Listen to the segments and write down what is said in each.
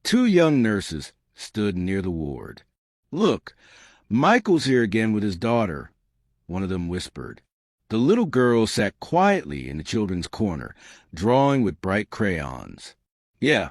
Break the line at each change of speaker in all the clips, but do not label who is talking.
Two young nurses stood near the ward. "Look, Michael's here again with his daughter," one of them whispered. The little girl sat quietly in the children's corner, drawing with bright crayons. "Yeah,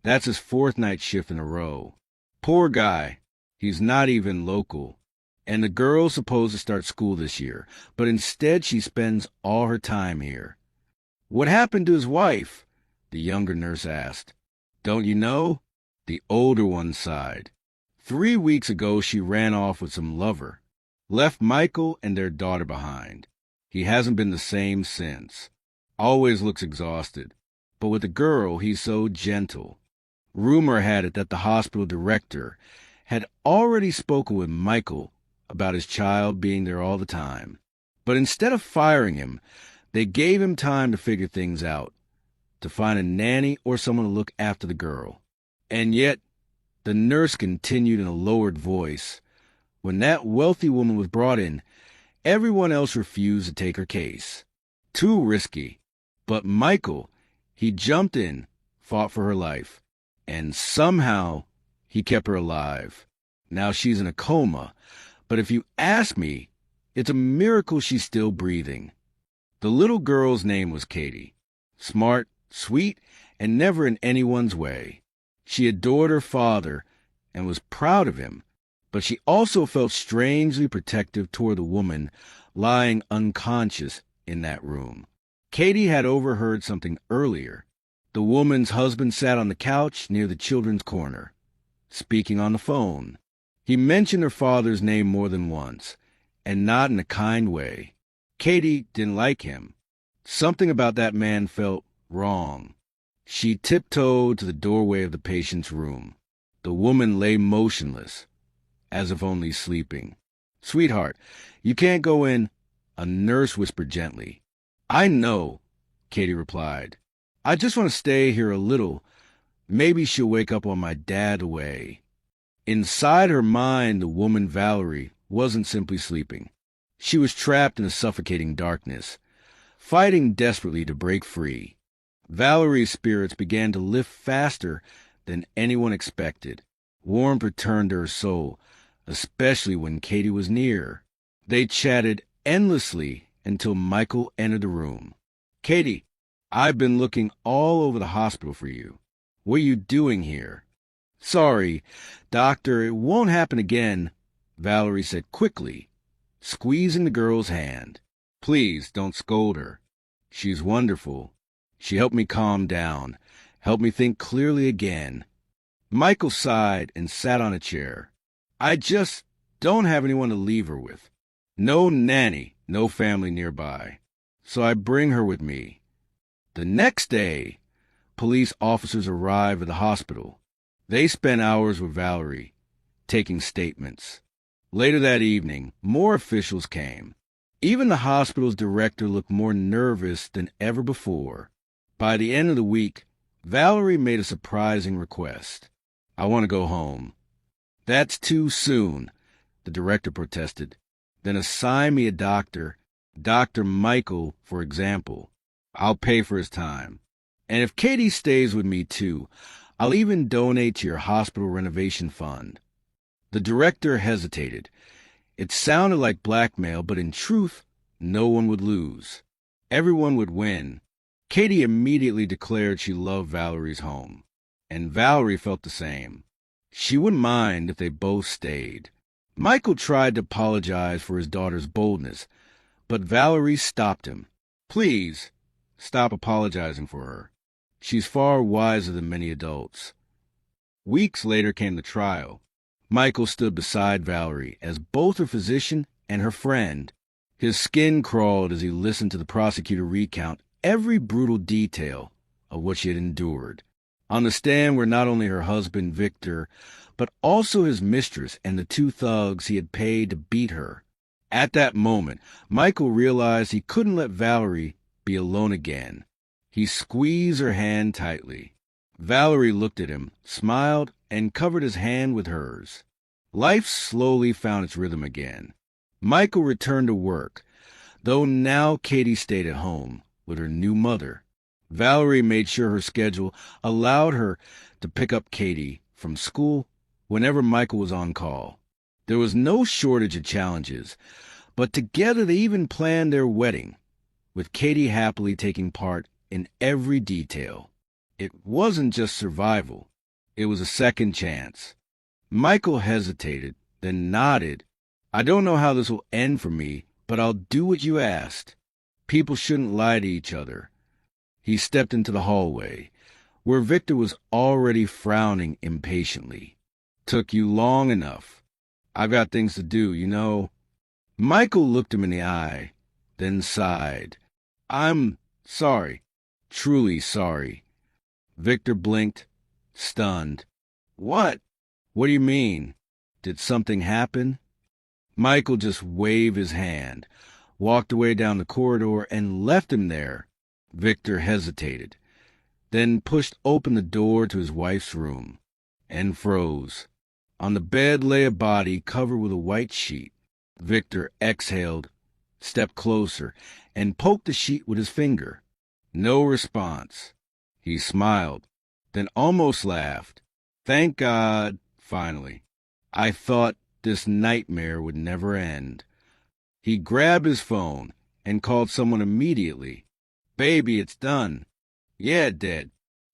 that's his fourth night shift in a row. Poor guy, he's not even local. And the girl's supposed to start school this year, but instead she spends all her time here." "What happened to his wife?" the younger nurse asked. "Don't you know?" The older one sighed. "3 weeks ago she ran off with some lover, left Michael and their daughter behind. He hasn't been the same since. Always looks exhausted. But with the girl, he's so gentle." Rumor had it that the hospital director had already spoken with Michael about his child being there all the time. But instead of firing him, they gave him time to figure things out, to find a nanny or someone to look after the girl. And yet, the nurse continued in a lowered voice, when that wealthy woman was brought in, everyone else refused to take her case. Too risky. But Michael, he jumped in, fought for her life, and somehow he kept her alive. Now she's in a coma, but if you ask me, it's a miracle she's still breathing. The little girl's name was Katie. Smart, sweet, and never in anyone's way. She adored her father and was proud of him, but she also felt strangely protective toward the woman lying unconscious in that room. Katie had overheard something earlier. The woman's husband sat on the couch near the children's corner, speaking on the phone. He mentioned her father's name more than once, and not in a kind way. Katie didn't like him. Something about that man felt wrong. She tiptoed to the doorway of the patient's room. The woman lay motionless, as if only sleeping. "Sweetheart, you can't go in," a nurse whispered gently. "I know," Katie replied. "I just want to stay here a little. Maybe she'll wake up on my dad away." Inside her mind, the woman Valerie wasn't simply sleeping. She was trapped in a suffocating darkness, fighting desperately to break free. Valerie's spirits began to lift faster than anyone expected. Warmth returned to her soul, especially when Katie was near. They chatted endlessly until Michael entered the room. "Katie, I've been looking all over the hospital for you. What are you doing here?" "Sorry, doctor, it won't happen again," Valerie said quickly, squeezing the girl's hand. "Please don't scold her. She's wonderful. She helped me calm down, helped me think clearly again." Michael sighed and sat on a chair. "I just don't have anyone to leave her with. No nanny, no family nearby. So I bring her with me." The next day, police officers arrived at the hospital. They spent hours with Valerie, taking statements. Later that evening, more officials came. Even the hospital's director looked more nervous than ever before. By the end of the week, Valerie made a surprising request. "I want to go home." "That's too soon," the director protested. "Then assign me a doctor, Dr. Michael, for example. I'll pay for his time. And if Katie stays with me too, I'll even donate to your hospital renovation fund." The director hesitated. It sounded like blackmail, but in truth, no one would lose. Everyone would win. Katie immediately declared she loved Valerie's home, and Valerie felt the same. She wouldn't mind if they both stayed. Michael tried to apologize for his daughter's boldness, but Valerie stopped him. "Please, stop apologizing for her. She's far wiser than many adults." Weeks later came the trial. Michael stood beside Valerie as both her physician and her friend. His skin crawled as he listened to the prosecutor recount every brutal detail of what she had endured. On the stand were not only her husband, Victor, but also his mistress and the 2 thugs he had paid to beat her. At that moment, Michael realized he couldn't let Valerie be alone again. He squeezed her hand tightly. Valerie looked at him, smiled, and covered his hand with hers. Life slowly found its rhythm again. Michael returned to work, though now Katie stayed at home with her new mother. Valerie made sure her schedule allowed her to pick up Katie from school whenever Michael was on call. There was no shortage of challenges, but together they even planned their wedding, with Katie happily taking part in every detail. It wasn't just survival, it was a second chance. Michael hesitated, then nodded. I don't know how this will end for me, but I'll do what you asked. People shouldn't lie to each other. He stepped into the hallway, where Victor was already frowning impatiently. Took you long enough. I've got things to do, you know. Michael looked him in the eye, then sighed. I'm sorry, truly sorry. Victor blinked, stunned. What? What do you mean? Did something happen? Michael just waved his hand, walked away down the corridor, and left him there. Victor hesitated, then pushed open the door to his wife's room, and froze. On the bed lay a body covered with a white sheet. Victor exhaled, stepped closer, and poked the sheet with his finger. No response. He smiled, then almost laughed. Thank God, finally. I thought this nightmare would never end. He grabbed his phone and called someone immediately. Baby, it's done. Yeah, it did.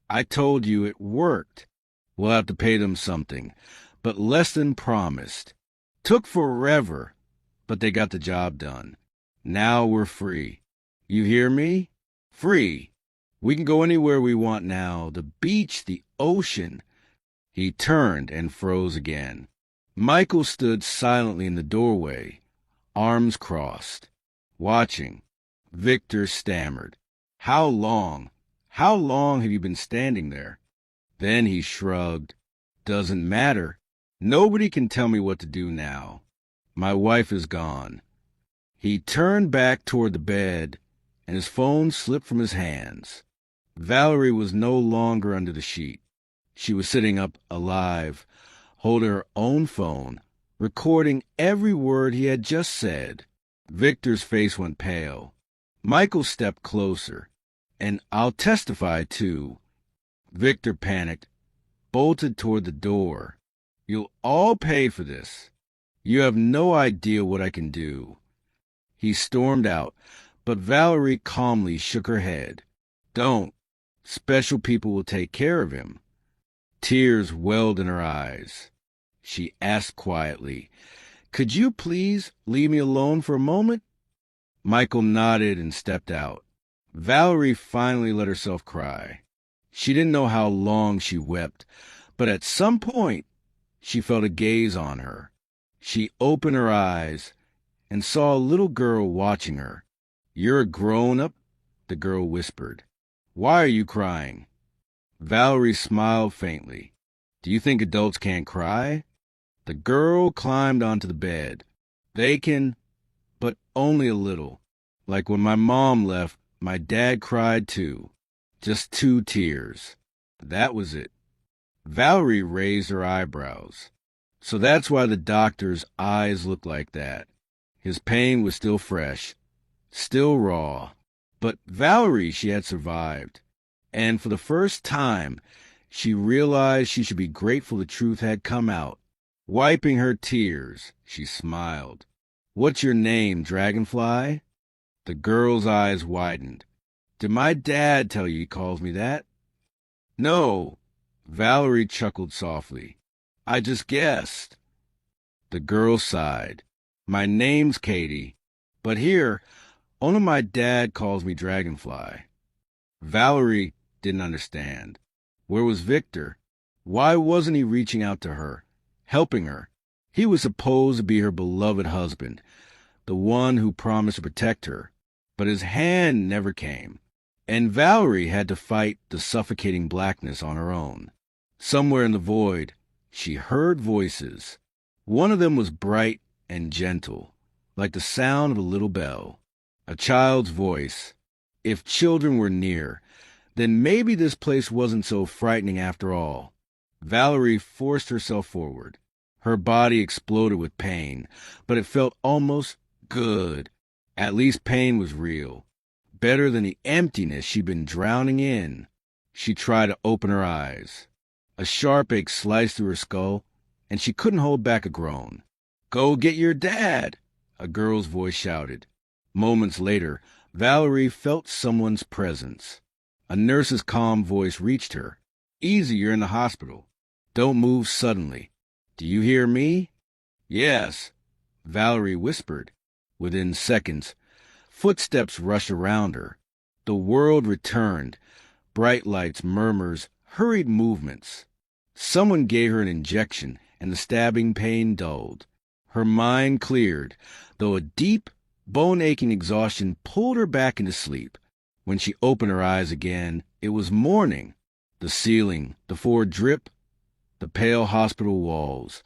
I told you it worked. We'll have to pay them something, but less than promised. Took forever, but they got the job done. Now we're free. You hear me? Free. We can go anywhere we want now. The beach, the ocean. He turned and froze again. Michael stood silently in the doorway, arms crossed, watching. Victor stammered. How long? How long have you been standing there? Then he shrugged. Doesn't matter. Nobody can tell me what to do now. My wife is gone. He turned back toward the bed, and his phone slipped from his hands. Valerie was no longer under the sheet. She was sitting up alive, holding her own phone, recording every word he had just said. Victor's face went pale. Michael stepped closer. And I'll testify, too. Victor panicked, bolted toward the door. You'll all pay for this. You have no idea what I can do. He stormed out, but Valerie calmly shook her head. Don't. Special people will take care of him. Tears welled in her eyes. She asked quietly, Could you please leave me alone for a moment? Michael nodded and stepped out. Valerie finally let herself cry. She didn't know how long she wept, but at some point she felt a gaze on her. She opened her eyes and saw a little girl watching her. You're a grown-up, the girl whispered. Why are you crying? Valerie smiled faintly. Do you think adults can't cry? The girl climbed onto the bed. They can, but only a little. Like when my mom left, my dad cried too. Just 2 tears. That was it. Valerie raised her eyebrows. So that's why the doctor's eyes looked like that. His pain was still fresh, still raw. But Valerie, she had survived. And for the first time, she realized she should be grateful the truth had come out. Wiping her tears, she smiled. What's your name, Dragonfly? The girl's eyes widened. Did my dad tell you he calls me that? No. Valerie chuckled softly. I just guessed. The girl sighed. My name's Katie, but here, only my dad calls me Dragonfly. Valerie didn't understand. Where was Victor? Why wasn't he reaching out to her, helping her? He was supposed to be her beloved husband, the one who promised to protect her. But his hand never came, and Valerie had to fight the suffocating blackness on her own. Somewhere in the void, she heard voices. One of them was bright and gentle, like the sound of a little bell. A child's voice. If children were near, then maybe this place wasn't so frightening after all. Valerie forced herself forward. Her body exploded with pain, but it felt almost good. At least pain was real. better than the emptiness she'd been drowning in. She tried to open her eyes. A sharp ache sliced through her skull, and she couldn't hold back a groan. "Go get your dad," a girl's voice shouted. Moments later, Valerie felt someone's presence. A nurse's calm voice reached her. "Easy, you're in the hospital. Don't move suddenly. Do you hear me?" "Yes," Valerie whispered. Within seconds, footsteps rushed around her. The world returned. Bright lights, murmurs, hurried movements. Someone gave her an injection, and the stabbing pain dulled. Her mind cleared, though a deep, bone-aching exhaustion pulled her back into sleep. When she opened her eyes again, it was morning. The ceiling, the forward drip, the pale hospital walls.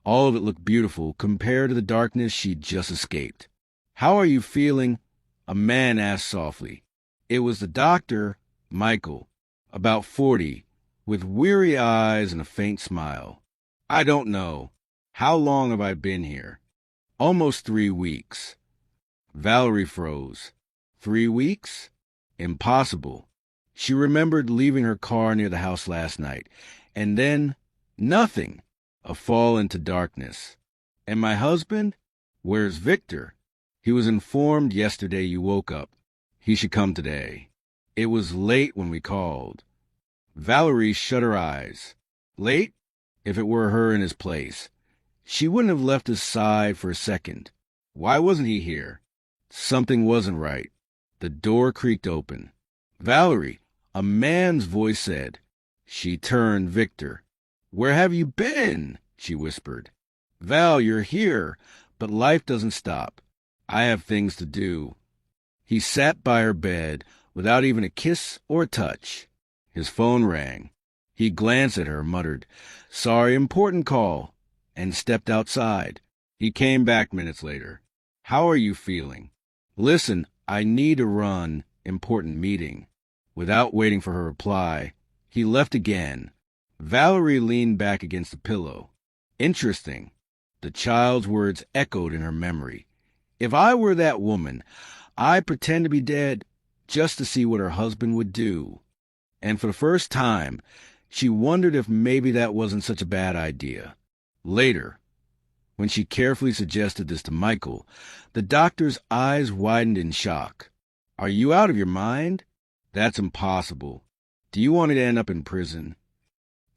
All of it looked beautiful compared to the darkness she'd just escaped. "How are you feeling?" a man asked softly. It was the doctor, Michael, about 40, with weary eyes and a faint smile. "I don't know. How long have I been here?" "Almost 3 weeks." Valerie froze. 3 weeks? Impossible. She remembered leaving her car near the house last night, and then nothing. A fall into darkness. "And my husband? Where's Victor?" "He was informed yesterday you woke up. He should come today." "It was late when we called." Valerie shut her eyes. Late? If it were her in his place. She wouldn't have left his side for a second. Why wasn't he here? Something wasn't right. The door creaked open. "Valerie," a man's voice said. She turned. Victor. "Where have you been?" she whispered. "Val, you're here, but life doesn't stop. I have things to do." He sat by her bed without even a kiss or a touch. His phone rang. He glanced at her, muttered, "Sorry, important call," and stepped outside. He came back minutes later. "How are you feeling?" "Listen, I need to run. Important meeting." Without waiting for her reply, he left again. Valerie leaned back against the pillow. Interesting. The child's words echoed in her memory. "If I were that woman, I'd pretend to be dead just to see what her husband would do." And for the first time, she wondered if maybe that wasn't such a bad idea. Later, when she carefully suggested this to Michael, the doctor's eyes widened in shock. "Are you out of your mind? That's impossible. Do you want me to end up in prison?"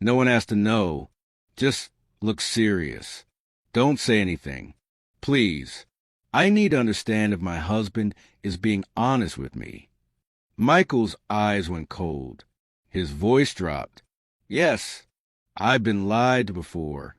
"No one has to know. Just look serious. Don't say anything. Please. I need to understand if my husband is being honest with me." Michael's eyes went cold. His voice dropped. "Yes, I've been lied to before.